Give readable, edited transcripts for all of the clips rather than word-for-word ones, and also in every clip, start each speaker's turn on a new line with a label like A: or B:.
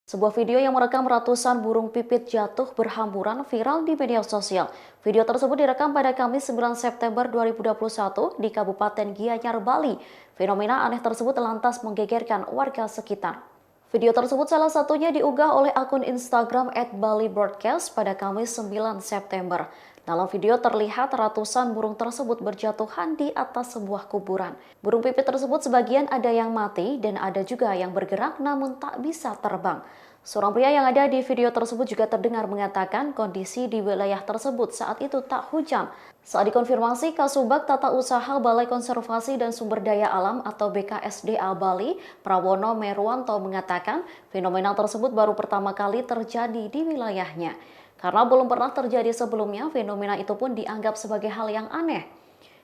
A: Sebuah video yang merekam ratusan burung pipit jatuh berhamburan viral di media sosial. Video tersebut direkam pada Kamis 9 September 2021 di Kabupaten Gianyar, Bali. Fenomena aneh tersebut lantas menggegerkan warga sekitar. Video tersebut salah satunya diunggah oleh akun Instagram @BaliBroadcast pada Kamis 9 September. Dalam video terlihat ratusan burung tersebut berjatuhan di atas sebuah kuburan. Burung pipit tersebut sebagian ada yang mati dan ada juga yang bergerak namun tak bisa terbang. Seorang pria yang ada di video tersebut juga terdengar mengatakan kondisi di wilayah tersebut saat itu tak hujan. Saat dikonfirmasi, Kasubag Tata Usaha Balai Konservasi dan Sumber Daya Alam atau BKSDA Bali, Prawono Meruanto mengatakan fenomena tersebut baru pertama kali terjadi di wilayahnya. Karena belum pernah terjadi sebelumnya, fenomena itu pun dianggap sebagai hal yang aneh.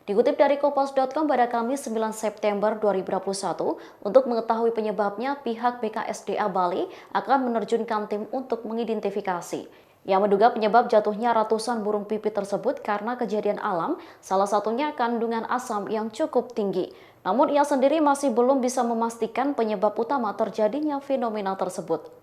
A: Dikutip dari Kompas.com pada Kamis 9 September 2021, untuk mengetahui penyebabnya, pihak BKSDA Bali akan menerjunkan tim untuk mengidentifikasi. Yang menduga penyebab jatuhnya ratusan burung pipit tersebut karena kejadian alam, salah satunya kandungan asam yang cukup tinggi. Namun ia sendiri masih belum bisa memastikan penyebab utama terjadinya fenomena tersebut.